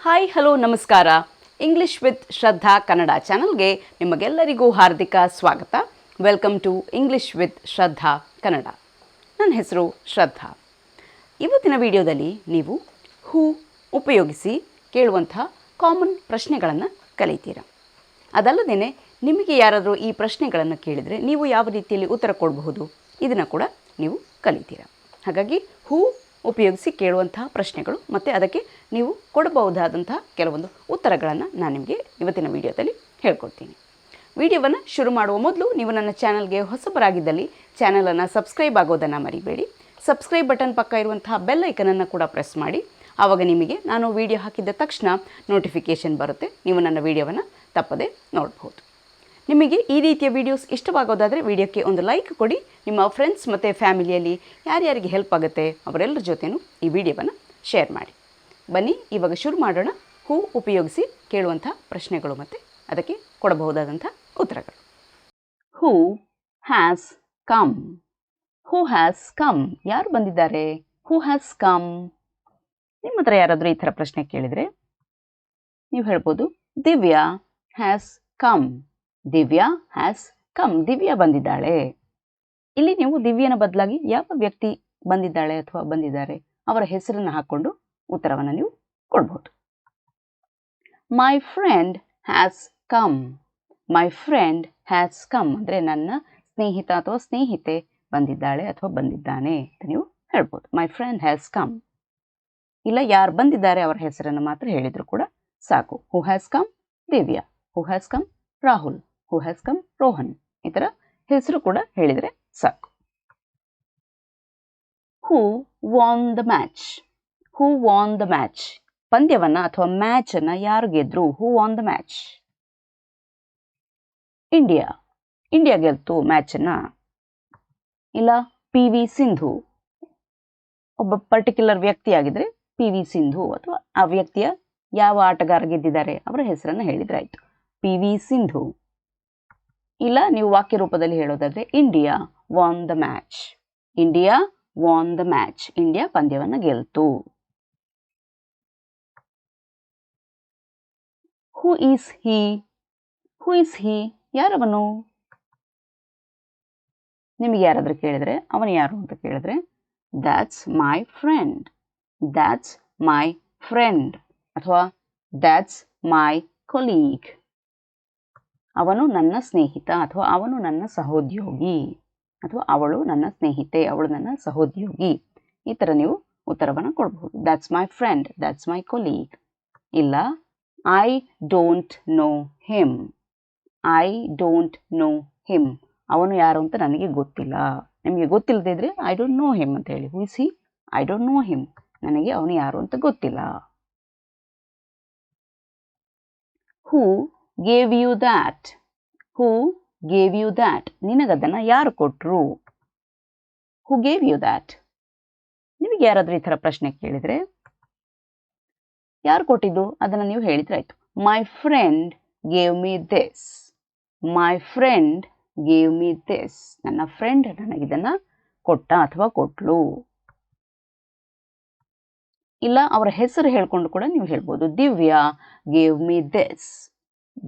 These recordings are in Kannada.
ಹಾಯ್ ಹಲೋ ನಮಸ್ಕಾರ. ಇಂಗ್ಲಿಷ್ ವಿತ್ ಶ್ರದ್ಧಾ ಕನ್ನಡ ಚಾನಲ್ಗೆ ನಿಮಗೆಲ್ಲರಿಗೂ ಹಾರ್ದಿಕ ಸ್ವಾಗತ. ವೆಲ್ಕಮ್ ಟು ಇಂಗ್ಲಿಷ್ ವಿತ್ ಶ್ರದ್ಧಾ ಕನ್ನಡ. ನನ್ನ ಹೆಸರು ಶ್ರದ್ಧಾ. ಇವತ್ತಿನ ವಿಡಿಯೋದಲ್ಲಿ ನೀವು ಹೂ ಉಪಯೋಗಿಸಿ ಕೇಳುವಂಥ ಕಾಮನ್ ಪ್ರಶ್ನೆಗಳನ್ನು ಕಲಿತೀರ. ಅದಲ್ಲದೇ ನಿಮಗೆ ಯಾರಾದರೂ ಈ ಪ್ರಶ್ನೆಗಳನ್ನು ಕೇಳಿದರೆ ನೀವು ಯಾವ ರೀತಿಯಲ್ಲಿ ಉತ್ತರ ಕೊಡಬಹುದು ಇದನ್ನು ಕೂಡ ನೀವು ಕಲಿತೀರ. ಹಾಗಾಗಿ ಹೂ ಉಪಯೋಗಿಸಿ ಕೇಳುವಂತಹ ಪ್ರಶ್ನೆಗಳು ಮತ್ತು ಅದಕ್ಕೆ ನೀವು ಕೊಡಬಹುದಾದಂತಹ ಕೆಲವೊಂದು ಉತ್ತರಗಳನ್ನು ನಾನು ನಿಮಗೆ ಇವತ್ತಿನ ವಿಡಿಯೋದಲ್ಲಿ ಹೇಳ್ಕೊಡ್ತೀನಿ. ವಿಡಿಯೋವನ್ನು ಶುರು ಮಾಡುವ ಮೊದಲು ನೀವು ನನ್ನ ಚಾನಲ್ಗೆ ಹೊಸಬರಾಗಿದ್ದಲ್ಲಿ ಚಾನಲನ್ನು ಸಬ್ಸ್ಕ್ರೈಬ್ ಆಗೋದನ್ನು ಮರಿಬೇಡಿ. ಸಬ್ಸ್ಕ್ರೈಬ್ ಬಟನ್ ಪಕ್ಕ ಇರುವಂತಹ ಬೆಲ್ ಐಕನನ್ನು ಕೂಡ ಪ್ರೆಸ್ ಮಾಡಿ. ಆವಾಗ ನಿಮಗೆ ನಾನು ವಿಡಿಯೋ ಹಾಕಿದ ತಕ್ಷಣ ನೋಟಿಫಿಕೇಷನ್ ಬರುತ್ತೆ. ನೀವು ನನ್ನ ವಿಡಿಯೋವನ್ನು ತಪ್ಪದೆ ನೋಡಬಹುದು. ನಿಮಗೆ ಈ ರೀತಿಯ ವೀಡಿಯೋಸ್ ಇಷ್ಟವಾಗೋದಾದರೆ ವಿಡಿಯೋಕ್ಕೆ ಒಂದು ಲೈಕ್ ಕೊಡಿ. ನಿಮ್ಮ ಫ್ರೆಂಡ್ಸ್ ಮತ್ತು ಫ್ಯಾಮಿಲಿಯಲ್ಲಿ ಯಾರ್ಯಾರಿಗೆ ಹೆಲ್ಪ್ ಆಗುತ್ತೆ ಅವರೆಲ್ಲರ ಜೊತೆನೂ ಈ ವಿಡಿಯೋವನ್ನು ಶೇರ್ ಮಾಡಿ. ಬನ್ನಿ ಇವಾಗ ಶುರು ಮಾಡೋಣ. ಹೂ ಉಪಯೋಗಿಸಿ ಕೇಳುವಂಥ ಪ್ರಶ್ನೆಗಳು ಮತ್ತು ಅದಕ್ಕೆ ಕೊಡಬಹುದಾದಂಥ ಉತ್ತರಗಳು. ಹೂ has come. Who has come. ಯಾರು ಬಂದಿದ್ದಾರೆ? ಹೂ ಹ್ಯಾಸ್ ಕಮ್. ನಿಮ್ಮ ಹತ್ರ ಯಾರಾದರೂ ಈ ಥರ ಪ್ರಶ್ನೆ ಕೇಳಿದರೆ ನೀವು ಹೇಳ್ಬೋದು Divya has come. Divya has come. Divya ಬಂದಿದ್ದಾಳೆ. ಇಲ್ಲಿ ನೀವು ದಿವ್ಯನ ಬದಲಾಗಿ ಯಾವ ವ್ಯಕ್ತಿ ಬಂದಿದ್ದಾಳೆ ಅಥವಾ ಬಂದಿದ್ದಾರೆ ಅವರ ಹೆಸರನ್ನು ಹಾಕ್ಕೊಂಡು ಉತ್ತರವನ್ನು ನೀವು ಕೊಡ್ಬೋದು. ಮೈ friend has come. My friend has come ಅಂದರೆ ನನ್ನ ಸ್ನೇಹಿತ ಅಥವಾ ಸ್ನೇಹಿತೆ ಬಂದಿದ್ದಾಳೆ ಅಥವಾ ಬಂದಿದ್ದಾನೆ ಅಂತ ನೀವು ಹೇಳ್ಬೋದು. My friend has come. ಇಲ್ಲ ಯಾರು ಬಂದಿದ್ದಾರೆ ಅವರ ಹೆಸರನ್ನು ಮಾತ್ರ ಹೇಳಿದ್ರು ಕೂಡ ಸಾಕು. Who has come Divya. Who has come Rahul. Who has come Rohan. ಈ ಥರ ಹೆಸರು ಕೂಡ ಹೇಳಿದರೆ ಸಾಕು. Who won the match. Who won the match. ಪಂದ್ಯವನ್ನು ಅಥವಾ ಮ್ಯಾಚನ್ನು ಯಾರು ಗೆದ್ರು? Who won the match? India. India ಗೆಲ್ತು ಮ್ಯಾಚನ್ನು. ಇಲ್ಲ ಪಿ ವಿ ಸಿಂಧು. ಒಬ್ಬ ಪರ್ಟಿಕ್ಯುಲರ್ ವ್ಯಕ್ತಿಯಾಗಿದ್ದರೆ ಪಿ ವಿ ಸಿಂಧು ಅಥವಾ ಆ ವ್ಯಕ್ತಿಯ ಯಾವ ಆಟಗಾರ ಗೆದ್ದಿದ್ದಾರೆ ಅವರ ಹೆಸರನ್ನು ಹೇಳಿದ್ರೆ ಆಯಿತು. P V Sindhu. ಇಲ್ಲ ನೀವು ವಾಕ್ಯ ರೂಪದಲ್ಲಿ ಹೇಳೋದಾದರೆ India won the match. India won the match. India ಪಂದ್ಯವನ್ನು ಗೆಲ್ತು. Who is he. Who is he. ಯಾರವನು? ನಿಮಗೆ ಯಾರಾದರೂ ಕೇಳಿದರೆ ಅವನು ಯಾರು ಅಂತ ಕೇಳಿದ್ರೆ that's my friend. That's my friend ಅಥವಾ ದ್ಯಾಟ್ಸ್ ಮೈ ಕೊಲೀಗ್. ಅವನು ನನ್ನ ಸ್ನೇಹಿತ ಅಥವಾ ಅವನು ನನ್ನ ಸಹೋದ್ಯೋಗಿ ಅಥವಾ ಅವಳು ನನ್ನ ಸ್ನೇಹಿತೆ, ಅವಳು ನನ್ನ ಸಹೋದ್ಯೋಗಿ. ಈ ಥರ ನೀವು ಉತ್ತರವನ್ನು ಕೊಡಬಹುದು. That's my friend. That's my colleague. ಇಲ್ಲ I don't know him. I don't know him. ಅವನು ಯಾರು ಅಂತ ನನಗೆ ಗೊತ್ತಿಲ್ಲ. ನಿಮಗೆ ಗೊತ್ತಿಲ್ಲದಿದ್ರೆ ಐ ಡೋಂಟ್ ನೋ ಹಿಮ್ ಅಂತ ಹೇಳಿ. Who is he? I don't know him. ನನಗೆ ಅವನು ಯಾರು ಅಂತ ಗೊತ್ತಿಲ್ಲ. Who gave you that. Who gave you that. ನಿನಗದನ್ನು ಯಾರು ಕೊಟ್ಟರು? Who gave you that. ನಿಮಗೆ ಯಾರಾದರೂ ಈ ಥರ ಪ್ರಶ್ನೆ ಕೇಳಿದರೆ ಯಾರು ಕೊಟ್ಟಿದ್ದು ಅದನ್ನು ನೀವು ಹೇಳಿದ್ರೆ ಆಯಿತು. My friend gave me this. My friend gave me this. ನನ್ನ ಫ್ರೆಂಡ್ ನನಗಿದನ್ನು ಕೊಟ್ಟ ಅಥವಾ ಕೊಟ್ಲು. ಇಲ್ಲ ಅವರ ಹೆಸರು ಹೇಳ್ಕೊಂಡು ಕೂಡ ನೀವು ಹೇಳ್ಬೋದು. Divya gave me this.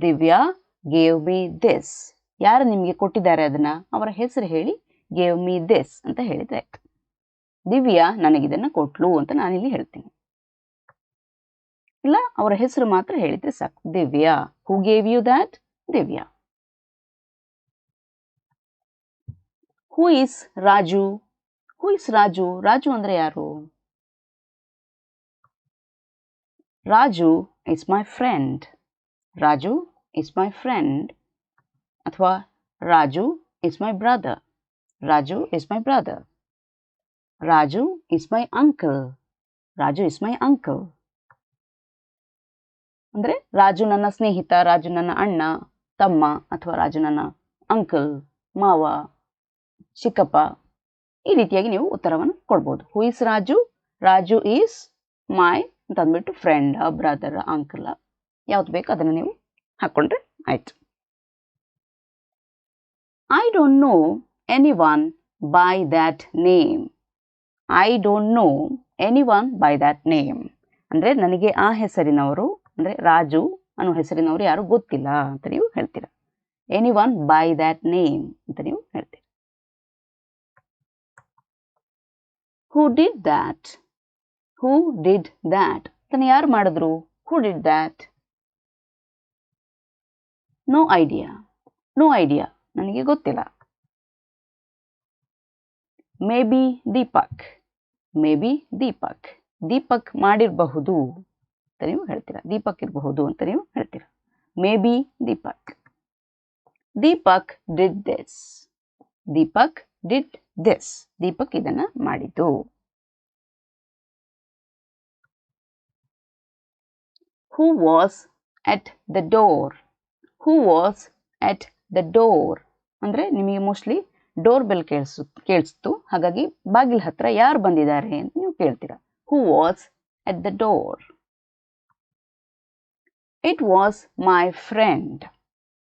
Divya gave me this. ಯಾರು ನಿಮಗೆ ಕೊಟ್ಟಿದ್ದಾರೆ ಅದನ್ನು ಅವರ ಹೆಸರು ಹೇಳಿ ಗೇವ್ ಮಿ ದಿಸ್ ಅಂತ ಹೇಳಿದ್ರೆ ಆಯ್ತು. ದಿವ್ಯಾ ನನಗಿದನ್ನು ಕೊಟ್ಲು ಅಂತ ನಾನಿಲ್ಲಿ ಹೇಳ್ತೀನಿ. ಇಲ್ಲ ಅವರ ಹೆಸರು ಮಾತ್ರ ಹೇಳಿದ್ರೆ ಸಾಕು. Divya. Who gave you that? Divya. Who is Raju. Who is Raju. Raju ಅಂದರೆ ಯಾರು? Raju is my friend. Raju is my friend ಅಥವಾ Raju is my brother. Raju is my brother. Raju is my uncle. Raju is my uncle. ಅಂದರೆ ರಾಜು ನನ್ನ ಸ್ನೇಹಿತ, ರಾಜು ನನ್ನ ಅಣ್ಣ, ತಮ್ಮ ಅಥವಾ ರಾಜು ನನ್ನ ಅಂಕಲ್, ಮಾವ, ಚಿಕ್ಕಪ್ಪ. ಈ ರೀತಿಯಾಗಿ ನೀವು ಉತ್ತರವನ್ನು ಕೊಡ್ಬೋದು. ಹೂ is Raju? Raju is my ಅಂತ ಅಂದ್ಬಿಟ್ಟು ಫ್ರೆಂಡ್, ಬ್ರದರ್, ಅಂಕಲ್ ಯಾವ್ದು ಬೇಕು ಅದನ್ನು ನೀವು ಹಾಕ್ಕೊಂಡ್ರೆ ಆಯಿತು. I don't no any one by that name. I don't no any one by that name ಅಂದರೆ ನನಗೆ ಆ ಹೆಸರಿನವರು ಅಂದರೆ ರಾಜು ಅನ್ನೋ ಹೆಸರಿನವರು ಯಾರು ಗೊತ್ತಿಲ್ಲ ಅಂತ ನೀವು ಹೇಳ್ತೀರಾ. Any one by that name ಅಂತ ನೀವು ಹೇಳ್ತೀರಾ. Who did that, who did that ಅದನ್ನು ಯಾರು ಮಾಡಿದ್ರು? Who did that? No idea, no idea ನನಗೆ ಗೊತ್ತಿಲ್ಲ. Maybe Deepak, maybe Deepak Deepak ಮಾಡಿರಬಹುದು ಅಂತ ನೀವು ಹೇಳ್ತೀರಾ. ದೀಪಕ್ ಇರಬಹುದು ಅಂತ ನೀವು ಹೇಳ್ತೀರಾ. Maybe Deepak. Deepak did this, Deepak did this Deepak ಇದನ್ನ ಮಾಡಿದ್ದು. Who was at the door, who was at the door ಅಂದರೆ ನಿಮಗೆ ಮೋಸ್ಟ್ಲಿ ಡೋರ್ ಬೆಲ್ ಕೇಳಿಸ್ತು, ಹಾಗಾಗಿ ಬಾಗಿಲ ಹತ್ರ ಯಾರು ಬಂದಿದ್ದಾರೆ ಅಂತ ನೀವು ಕೇಳ್ತೀರಾ. Who was at the door? It was my friend,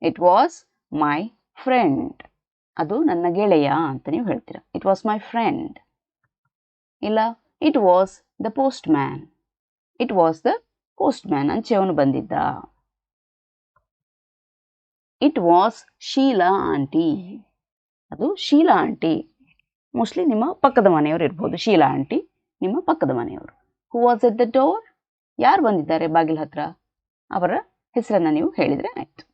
it was my friend ಅದು ನನ್ನ ಗೆಳೆಯ ಅಂತ ನೀವು ಹೇಳ್ತೀರಾ. It was my friend. ಇಲ್ಲ, it was the postman, it was the postman ಅಂಚೆಯವನು ಬಂದಿದ್ದ. ಇಟ್ ವಾಸ್ ಶೀಲಾ ಆಂಟಿ, ಅದು ಶೀಲಾ ಆಂಟಿ ಮೋಸ್ಟ್ಲಿ ನಿಮ್ಮ ಪಕ್ಕದ ಮನೆಯವರು ಇರ್ಬೋದು. ಶೀಲಾ ಆಂಟಿ ನಿಮ್ಮ ಪಕ್ಕದ ಮನೆಯವರು. Who was at the door? ಯಾರು ಬಂದಿದ್ದಾರೆ ಬಾಗಿಲ ಹತ್ರ? ಅವರ ಹೆಸರನ್ನ ನೀವು ಹೇಳಿದರೆ ಆಯ್ತು.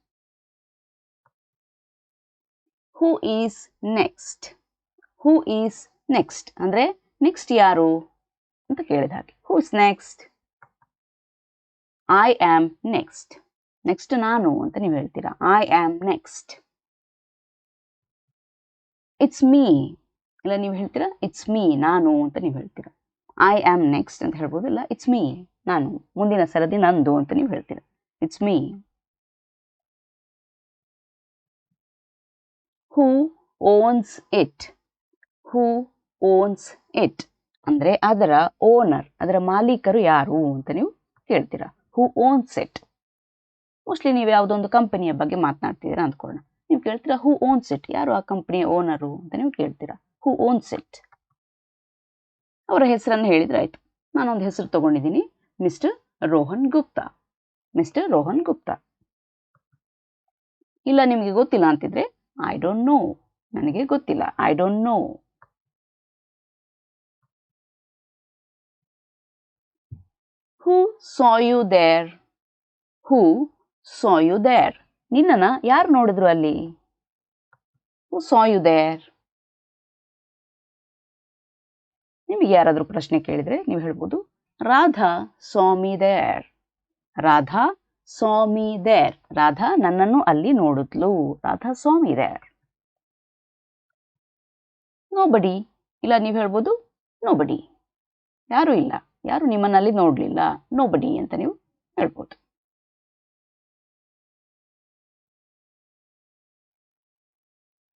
Who is next, who is next ಅಂದರೆ ನೆಕ್ಸ್ಟ್ ಯಾರು ಅಂತ ಕೇಳಿದ ಹಾಗೆ. Who is next? I am next, next ನಾನು ಅಂತ ನೀವು ಹೇಳ್ತೀರಾ. I am next. It's me, ಇಲ್ಲ ನೀವು ಹೇಳ್ತೀರಾ ಇಟ್ಸ್ ಮೀ ನಾನು ಅಂತ ನೀವು ಹೇಳ್ತೀರಾ. ಐ ಆಮ್ ನೆಕ್ಸ್ಟ್ ಅಂತ ಹೇಳ್ಬೋದು. ಇಲ್ಲ ಇಟ್ಸ್ ಮೀ ನಾನು, ಮುಂದಿನ ಸರದಿ ನಂದು ಅಂತ ನೀವು ಹೇಳ್ತೀರಾ. It's me. Who owns it, who owns it ಅಂದರೆ ಅದರ ಓನರ್, ಅದರ ಮಾಲೀಕರು ಯಾರು ಅಂತ ನೀವು ಕೇಳ್ತೀರಾ. ಹೂ ಓನ್ಸ್ ಇಟ್? ಮೋಸ್ಟ್ಲಿ ನೀವು ಯಾವುದೊಂದು ಕಂಪನಿಯ ಬಗ್ಗೆ ಮಾತನಾಡ್ತಿದ್ದೀರಾ ಅಂದ್ಕೊಳ್ಳೋಣ. ನೀವು ಕೇಳ್ತೀರಾ ಹೂ ಓನ್ಸ್ ಇಟ್, ಯಾರು ಆ ಕಂಪನಿಯ ಓನರು ಅಂತ ನೀವು ಕೇಳ್ತೀರಾ. ಹೂ ಓನ್ಸ್ ಇಟ್? ಅವರ ಹೆಸರನ್ನು ಹೇಳಿದ್ರೆ ಆಯ್ತು. ನಾನೊಂದು ಹೆಸರು ತಗೊಂಡಿದ್ದೀನಿ, ಮಿಸ್ಟರ್ ರೋಹನ್ ಗುಪ್ತಾ, ಮಿಸ್ಟರ್ ರೋಹನ್ ಗುಪ್ತಾ. ಇಲ್ಲ ನಿಮಗೆ ಗೊತ್ತಿಲ್ಲ ಅಂತಿದ್ರೆ ಐ ಡೋಂಟ್ ನೋ, ನನಗೆ ಗೊತ್ತಿಲ್ಲ, I don't no. Who saw you there, who saw you there ನಿನ್ನನ್ನ ಯಾರು ನೋಡಿದ್ರು ಅಲ್ಲಿ? ಹೂ ಸಾ ಯು ದೇರ್? ನಿಮಗೆ ಯಾರಾದರೂ ಪ್ರಶ್ನೆ ಕೇಳಿದ್ರೆ ನೀವು ಹೇಳ್ಬೋದು ರಾಧಾ ಸಾ ಮಿ there, Radha saw me there Radha ನನ್ನನ್ನು ಅಲ್ಲಿ ನೋಡಿದ್ಲು, ರಾಧಾ ಸಾ ಮಿ ದೇರ್. ನೋಬಡಿ, ಇಲ್ಲ ನೀವು ಹೇಳ್ಬೋದು ನೋಬಡಿ, ಯಾರು ಇಲ್ಲ, ಯಾರು ನಿಮ್ಮನ್ನಲ್ಲಿ ನೋಡಲಿಲ್ಲ, ನೋಬಡಿ ಅಂತ ನೀವು ಹೇಳ್ಬೋದು.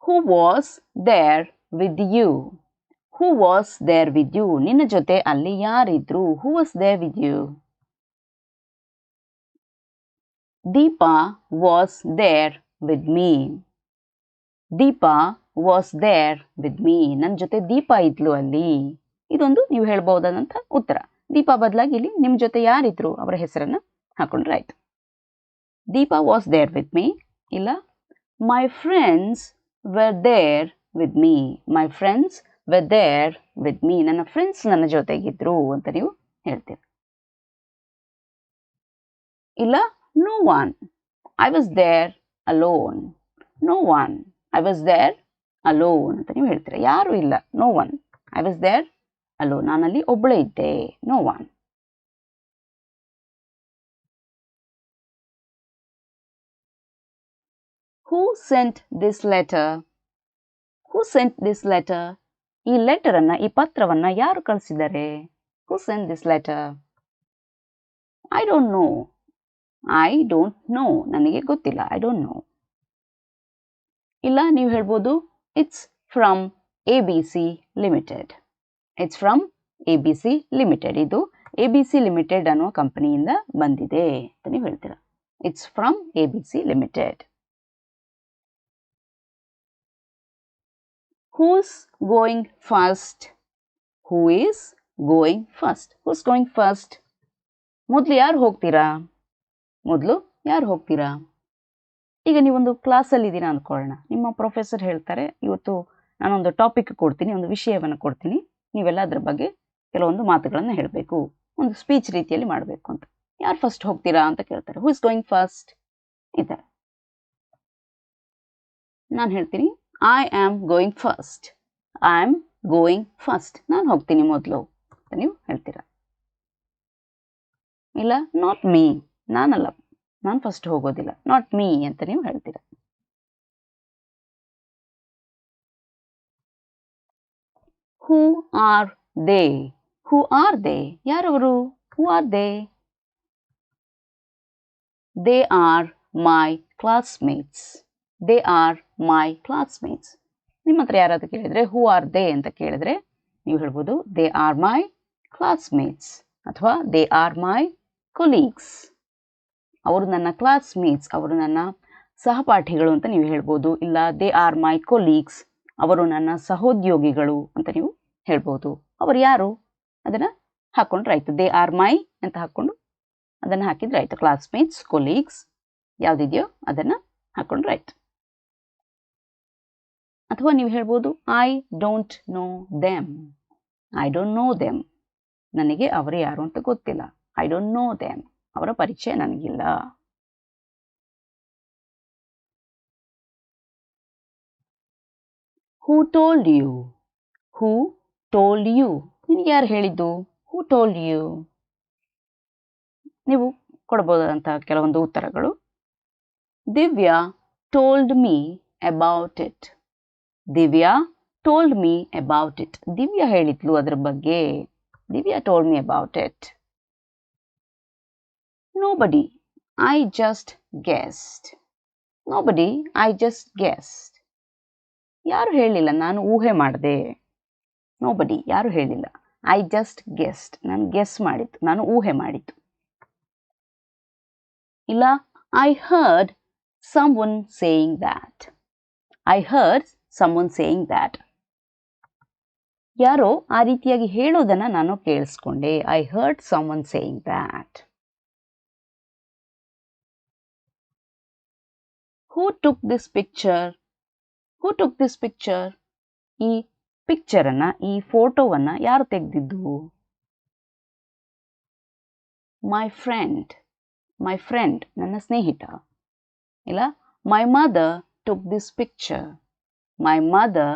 Who was there with you, who was there with you ನಿನ್ನ ಜೊತೆ ಅಲ್ಲಿ ಯಾರಿದ್ರು? Who was there with you? Deepa was there with me, Deepa was there with me ನನ್ನ ಜೊತೆ ದೀಪಾ ಇದ್ಲು ಅಲ್ಲಿ. ಇದೊಂದು ನೀವು ಹೇಳ್ಬಹುದಾದಂಥ ಉತ್ತರ. ದೀಪಾ ಬದಲಾಗಿ ಇಲ್ಲಿ ನಿಮ್ಮ ಜೊತೆ ಯಾರಿದ್ರು ಅವರ ಹೆಸರನ್ನು ಹಾಕೊಂಡ್ರೆ ಆಯ್ತು. Deepa was there with me. ಇಲ್ಲ my friends were there with me, my friends were there with me ನನ್ನ ಫ್ರೆಂಡ್ಸ್ ನನ್ನ ಜೊತೆಗಿದ್ರು ಅಂತ ನೀವು ಹೇಳ್ತೀರಿ. ಇಲ್ಲ no one, I was there alone, no one I was there alone ಅಂತ ನೀವು ಹೇಳ್ತೀರಾ. ಯಾರು ಇಲ್ಲ, no one I was there alone ನಾನಲ್ಲಿ ಒಬ್ಬಳೇ ಇದ್ದೆ, no one. Who sent this letter, who sent this letter ಈ ಲೆಟರ್ ಅನ್ನ, ಈ ಪತ್ರವನ್ನ ಯಾರು ಕಳಿಸಿದ್ದಾರೆ? Who sent this letter? I don't know, I don't know ನನಗೆ ಗೊತ್ತಿಲ್ಲ, ಐ ಡೋಂಟ್ ನೋ. ಇಲ್ಲ ನೀವು ಹೇಳ್ಬೋದು it's from A B C limited, it's from A B C limited ಇದು ಎ ಬಿ ಸಿ ಲಿಮಿಟೆಡ್ ಅನ್ನುವ ಕಂಪನಿಯಿಂದ ಬಂದಿದೆ ಅಂತ ನೀವು ಹೇಳ್ತೀರಾ. It's from A B C limited. Who's going first, who is going first, who's going first? ಮೊದಲು ಯಾರು ಹೋಗ್ತೀರಾ? ಮೊದಲು ಯಾರು ಹೋಗ್ತೀರಾ? ಈಗ ನೀವೊಂದು ಕ್ಲಾಸಲ್ಲಿದ್ದೀರಾ ಅಂದ್ಕೊಳ್ಳೋಣ. ನಿಮ್ಮ ಪ್ರೊಫೆಸರ್ ಹೇಳ್ತಾರೆ, ಇವತ್ತು ನಾನೊಂದು ಟಾಪಿಕ್ ಕೊಡ್ತೀನಿ, ಒಂದು ವಿಷಯವನ್ನು ಕೊಡ್ತೀನಿ, ನೀವೆಲ್ಲ ಅದ್ರ ಬಗ್ಗೆ ಕೆಲವೊಂದು ಮಾತುಗಳನ್ನು ಹೇಳಬೇಕು, ಒಂದು ಸ್ಪೀಚ್ ರೀತಿಯಲ್ಲಿ ಮಾಡಬೇಕು ಅಂತ. ಯಾರು ಫಸ್ಟ್ ಹೋಗ್ತೀರಾ ಅಂತ ಕೇಳ್ತಾರೆ. Who is going first? ಈ ಥರ ನಾನು ಹೇಳ್ತೀನಿ, I am going first. I am going first. ನಾನು ಹೋಗ್ತೀನಿ ಮೊದಲು ಅಂತ ನೀವು ಹೇಳ್ತೀರಾ. ಇಲ್ಲ, ನಾಟ್ ಮೀ, ನಾನಲ್ಲ, ನಾನು ಫಸ್ಟ್ ಹೋಗೋದಿಲ್ಲ, ನಾಟ್ ಮೀ ಅಂತ ನೀವು ಹೇಳ್ತೀರಾ. Who are they? Who are they? ಯಾರವರು? Who are they? They are my classmates. They are my classmates. ನಿಮ್ಮ ಹತ್ರ ಯಾರಾದರೂ ಕೇಳಿದರೆ ಹೂ ಆರ್ ದೇ ಅಂತ ಕೇಳಿದ್ರೆ ನೀವು ಹೇಳ್ಬೋದು ದೇ ಆರ್ ಮೈ ಕ್ಲಾಸ್ಮೇಟ್ಸ್ ಅಥವಾ ದೇ ಆರ್ ಮೈ ಕೊಲೀಗ್ಸ್. ಅವರು ನನ್ನ ಕ್ಲಾಸ್ಮೇಟ್ಸ್, ಅವರು ನನ್ನ ಸಹಪಾಠಿಗಳು ಅಂತ ನೀವು ಹೇಳ್ಬೋದು. ಇಲ್ಲ, ದೇ ಆರ್ ಮೈ ಕೊಲೀಗ್ಸ್, ಅವರು ನನ್ನ ಸಹೋದ್ಯೋಗಿಗಳು ಅಂತ ನೀವು ಹೇಳ್ಬೋದು. ಅವರು ಯಾರು ಅದನ್ನು ಹಾಕ್ಕೊಂಡ್ರೆ ಆಯಿತು. ದೇ ಆರ್ ಮೈ ಅಂತ ಹಾಕ್ಕೊಂಡು ಅದನ್ನು ಹಾಕಿದ್ರೆ ಆಯಿತು. ಕ್ಲಾಸ್ಮೇಟ್ಸ್, ಕೊಲೀಗ್ಸ್ ಯಾವುದಿದೆಯೋ ಅದನ್ನು ಹಾಕ್ಕೊಂಡ್ರೆ ಆಯಿತು. ಅಥವಾ ನೀವು ಹೇಳ್ಬೋದು I don't no them. I don't no them, ನನಗೆ ಅವರು ಯಾರು ಅಂತ ಗೊತ್ತಿಲ್ಲ. ಐ ಡೋಂಟ್ ನೋ ದೆಮ್, ಅವರ ಪರಿಚಯ ನನಗಿಲ್ಲ. Who told you? Who told you? ನಿನಗೆ ಯಾರು ಹೇಳಿದ್ದು? Who told you? ನೀವು ಕೊಡ್ಬೋದಂತಹ ಕೆಲವೊಂದು ಉತ್ತರಗಳು. Divya told me about it. Divya told me about it. Divya ಹೇಳಿದ್ಲು ಅದ್ರ ಬಗ್ಗೆ. Divya told me about it. Nobody, I just guessed. Nobody, I just guessed. ಯಾರು ಹೇಳಿಲ್ಲ, ನಾನು ಊಹೆ ಮಾಡಿದೆ. Nobody, ಯಾರು ಹೇಳಿಲ್ಲ. I just guessed, ನಾನು ಗೆಸ್ ಮಾಡಿದ್ದು, ನಾನು ಊಹೆ ಮಾಡಿದ್ದು. ಇಲ್ಲ, I heard someone saying that. I heard someone saying that. ಯಾರೋ ಆ ರೀತಿಯಾಗಿ ಹೇಳೋದನ್ನ ನಾನು ಕೇಳಿಸ್ಕೊಂಡೆ. I heard someone saying that. Who took this picture? Who took this picture? ಈ ಪಿಕ್ಚರನ್ನು, ಈ ಫೋಟೋವನ್ನು ಯಾರು ತೆಗೆದಿದ್ದು? My friend. ಮೈ ಫ್ರೆಂಡ್, ನನ್ನ ಸ್ನೇಹಿತ. ಇಲ್ಲ, my mother took this picture. My mother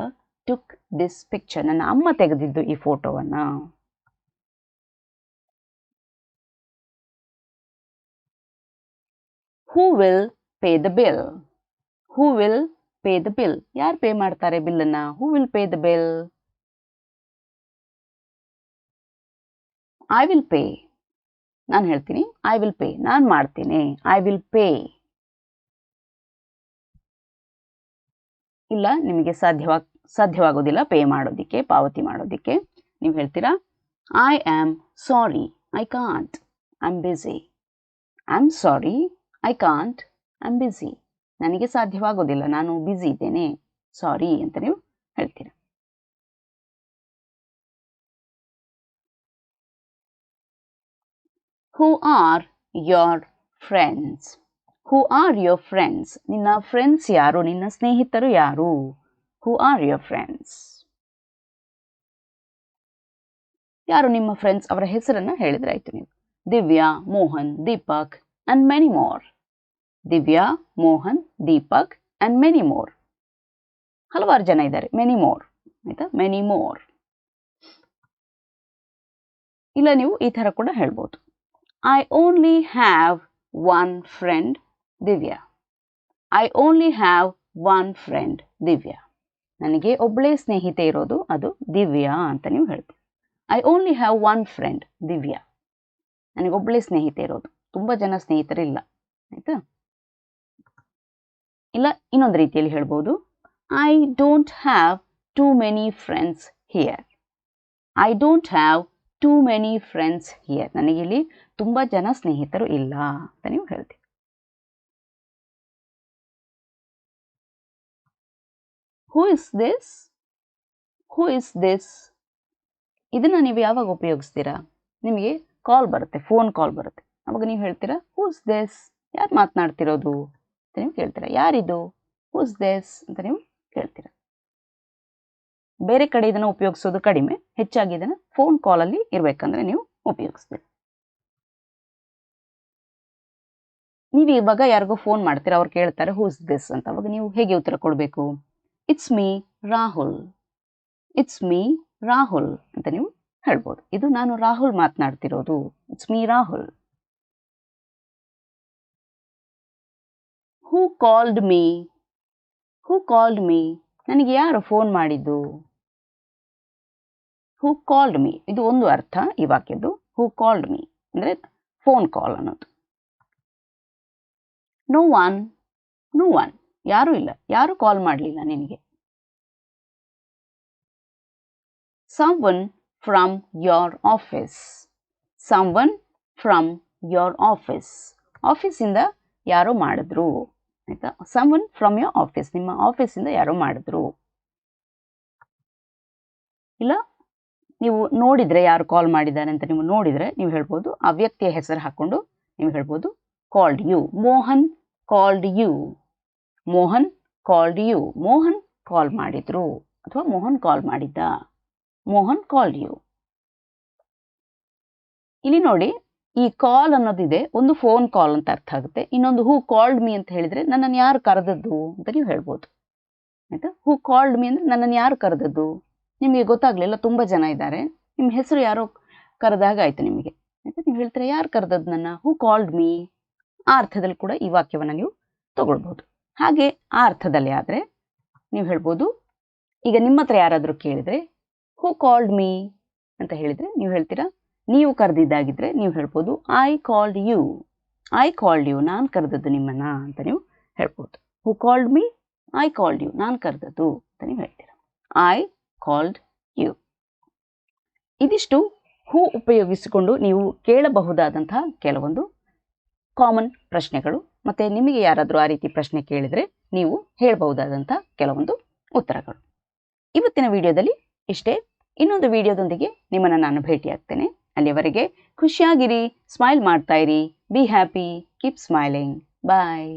took this picture, ನನ್ನ ಅಮ್ಮ ತೆಗೆದಿದ್ದು ಈ ಫೋಟೋವನ್ನು. Who will pay the bill? Who will pay the bill? ಯಾರು ಪೇ ಮಾಡ್ತಾರೆ ಬಿಲ್ಲನ್ನು? Who will pay the bill? I will pay. ನಾನು ಹೇಳ್ತೀನಿ ಐ ವಿಲ್ ಪೇ, ನಾನು ಮಾಡ್ತೀನಿ. I will pay. ಇಲ್ಲ, ನಿಮಗೆ ಸಾಧ್ಯವಾಗೋದಿಲ್ಲ ಪೇ ಮಾಡೋದಕ್ಕೆ, ಪಾವತಿ ಮಾಡೋದಕ್ಕೆ. ನೀವು ಹೇಳ್ತೀರಾ I am sorry, I can't, I am busy. I am sorry, I can't, I am busy. ನನಗೆ ಸಾಧ್ಯವಾಗೋದಿಲ್ಲ, ನಾನು ಬ್ಯುಸಿ ಇದ್ದೇನೆ, ಸಾರಿ ಅಂತ ನೀವು ಹೇಳ್ತೀರಾ. Who R your friends? Who are your friends? ನಿನ್ನ ಫ್ರೆಂಡ್ಸ್ ಯಾರು? ನಿನ್ನ ಸ್ನೇಹಿತರು ಯಾರು? Who are your friends? ಯಾರು ನಿಮ್ಮ ಫ್ರೆಂಡ್ಸ್? ಅವರ ಹೆಸರನ್ನು ಹೇಳಿದ್ರೆ ಆಯ್ತು ನೀವು. Divya, Mohan, Deepak and many more. Divya, Mohan, Deepak and many more. ಹಲವಾರು ಜನ ಇದ್ದಾರೆ. ಮೆನಿ ಮೋರ್, ಆಯ್ತಾ? Many more. ಇಲ್ಲ, ನೀವು ಈ ಥರ ಕೂಡ ಹೇಳ್ಬೋದು. I only have one friend Divya. I only have one friend Divya. ನನಗೆ ಒಬ್ಬಳೇ ಸ್ನೇಹಿತೆ ಇರೋದು, ಅದು ದಿವ್ಯಾ ಅಂತ ನೀವು ಹೇಳ್ತೀವಿ. I only have one friend Divya. ನನಗೊಬ್ಬಳೇ ಸ್ನೇಹಿತೆ ಇರೋದು, ತುಂಬ ಜನ ಸ್ನೇಹಿತರಿಲ್ಲ, ಆಯಿತಾ? ಇಲ್ಲ, ಇನ್ನೊಂದು ರೀತಿಯಲ್ಲಿ ಹೇಳ್ಬೋದು. I don't have too many friends here. I don't have too many friends here. ನನಗಿಲ್ಲಿ ತುಂಬ ಜನ ಸ್ನೇಹಿತರು ಇಲ್ಲ ಅಂತ ನೀವು ಹೇಳ್ತೀವಿ. Who is this? Who is this? ಇದನ್ನು ನೀವು ಯಾವಾಗ ಉಪಯೋಗಿಸ್ತೀರಾ? ನಿಮಗೆ ಕಾಲ್ ಬರುತ್ತೆ, ಫೋನ್ ಕಾಲ್ ಬರುತ್ತೆ. ಅವಾಗ ನೀವು ಹೇಳ್ತೀರಾ ಹೂಸ್ ದಿಸ್, ಯಾರು ಮಾತನಾಡ್ತಿರೋದು ಅಂತ ನೀವು ಕೇಳ್ತೀರಾ. ಯಾರಿದು, ಹೂಸ್ ದಿಸ್ ಅಂತ ನೀವು ಕೇಳ್ತೀರಾ. ಬೇರೆ ಕಡೆ ಇದನ್ನು ಉಪಯೋಗಿಸೋದು ಕಡಿಮೆ, ಹೆಚ್ಚಾಗಿ ಇದನ್ನು ಫೋನ್ ಕಾಲಲ್ಲಿ ಇರಬೇಕಂದ್ರೆ ನೀವು ಉಪಯೋಗಿಸ್ತೀರಿ. ನೀವು ಇವಾಗ ಯಾರಿಗೋ ಫೋನ್ ಮಾಡ್ತೀರಾ, ಅವ್ರು ಕೇಳ್ತಾರೆ ಹೂಸ್ ದಿಸ್ ಅಂತ. ಅವಾಗ ನೀವು ಹೇಗೆ ಉತ್ತರ ಕೊಡಬೇಕು? It's me Rahul, it's me Rahul ಅಂತ ನೀವು ಹೇಳ್ಬೋದು. ಇದು ನಾನು ರಾಹುಲ್ ಮಾತನಾಡ್ತಿರೋದು, it's me Rahul. Who called me, who called me, ನನಗೆ ಯಾರು ಫೋನ್ ಮಾಡಿದ್ದು? ಹೂ ಕಾಲ್ಡ್ ಮೀ, ಇದು ಒಂದು ಅರ್ಥ ಈ ವಾಕ್ಯದ್ದು. ಹೂ ಕಾಲ್ಡ್ ಮೀ ಅಂದರೆ ಫೋನ್ ಕಾಲ್ ಅನ್ನೋದು. ನೋ ಒನ್, ನೋ ಒನ್, ಯಾರೂ ಇಲ್ಲ, ಯಾರು ಕಾಲ್ ಮಾಡಲಿಲ್ಲ ನಿನಗೆ. someone from your office, someone from your office, ಆಫೀಸಿಂದ ಯಾರೋ ಮಾಡಿದ್ರು ಆಯಿತಾ. someone from your office, ನಿಮ್ಮ ಆಫೀಸಿಂದ ಯಾರೋ ಮಾಡಿದ್ರು. ಇಲ್ಲ ನೀವು ನೋಡಿದರೆ ಯಾರು ಕಾಲ್ ಮಾಡಿದ್ದಾರೆ ಅಂತ ನೀವು ನೋಡಿದರೆ ನೀವು ಹೇಳ್ಬೋದು, ಆ ವ್ಯಕ್ತಿಯ ಹೆಸರು ಹಾಕ್ಕೊಂಡು ನೀವು ಹೇಳ್ಬೋದು called you, Mohan called you, Mohan called you, Mohan call ಮಾಡಿದ್ರು ಅಥವಾ ಮೋಹನ್ ಕಾಲ್ ಮಾಡಿದ್ದ, ಮೋಹನ್ ಕಾಲ್ಡ್ ಯು. ಇಲ್ಲಿ ನೋಡಿ, ಈ ಕಾಲ್ ಅನ್ನೋದಿದೆ, ಒಂದು ಫೋನ್ ಕಾಲ್ ಅಂತ ಅರ್ಥ ಆಗುತ್ತೆ. ಇನ್ನೊಂದು ಹೂ ಕಾಲ್ಡ್ ಮೀ ಅಂತ ಹೇಳಿದರೆ ನನ್ನನ್ನು ಯಾರು ಕರೆದದ್ದು ಅಂತ ನೀವು ಹೇಳ್ಬೋದು ಆಯಿತಾ. ಹೂ ಕಾಲ್ಡ್ ಮೀ ಅಂದರೆ ನನ್ನನ್ನು ಯಾರು ಕರೆದದ್ದು, ನಿಮಗೆ ಗೊತ್ತಾಗಲಿಲ್ಲ, ತುಂಬ ಜನ ಇದ್ದಾರೆ, ನಿಮ್ಮ ಹೆಸರು ಯಾರೋ ಕರೆದಾಗ ಆಯಿತು ನಿಮಗೆ ಆಯಿತಾ. ನೀವು ಹೇಳ್ತೀರಾ ಯಾರು ಕರೆದದ್ದು ನನ್ನ, ಹೂ ಕಾಲ್ಡ್ ಮೀ. ಆ ಅರ್ಥದಲ್ಲಿ ಕೂಡ ಈ ವಾಕ್ಯವನ್ನು ನೀವು ತಗೊಳ್ಬೋದು. ಹಾಗೆ ಆ ಅರ್ಥದಲ್ಲಿ ಆದರೆ ನೀವು ಹೇಳ್ಬೋದು, ಈಗ ನಿಮ್ಮ ಹತ್ರ ಯಾರಾದರೂ ಕೇಳಿದರೆ ಹೂ ಕಾಲ್ಡ್ ಮೀ ಅಂತ ಹೇಳಿದರೆ ನೀವು ಹೇಳ್ತೀರಾ, ನೀವು ಕರೆದಿದ್ದಾಗಿದ್ದರೆ ನೀವು ಹೇಳ್ಬೋದು I called you, I called you, ನಾನು ಕರೆದದ್ದು ನಿಮ್ಮನ್ನ ಅಂತ ನೀವು ಹೇಳ್ಬೋದು. Who called me, I called you, ನಾನು ಕರೆದದ್ದು ಅಂತ ನೀವು ಹೇಳ್ತೀರಾ, ಐ ಕಾಲ್ಡ್ ಯು. ಇದಿಷ್ಟು ಹೂ ಉಪಯೋಗಿಸಿಕೊಂಡು ನೀವು ಕೇಳಬಹುದಾದಂತಹ ಕೆಲವೊಂದು ಕಾಮನ್ ಪ್ರಶ್ನೆಗಳು. ಮತ್ತು ನಿಮಗೆ ಯಾರಾದರೂ ಆ ರೀತಿ ಪ್ರಶ್ನೆ ಕೇಳಿದರೆ ನೀವು ಹೇಳಬಹುದಾದಂಥ ಕೆಲವೊಂದು ಉತ್ತರಗಳು. ಇವತ್ತಿನ ವಿಡಿಯೋದಲ್ಲಿ ಇಷ್ಟೇ. ಇನ್ನೊಂದು ವಿಡಿಯೋದೊಂದಿಗೆ ನಿಮ್ಮನ್ನು ನಾನು ಭೇಟಿಯಾಗ್ತೇನೆ. ಅಲ್ಲಿಯವರೆಗೆ ಖುಷಿಯಾಗಿರಿ, ಸ್ಮೈಲ್ ಮಾಡ್ತಾ ಇರಿ, be happy, keep smiling, bye.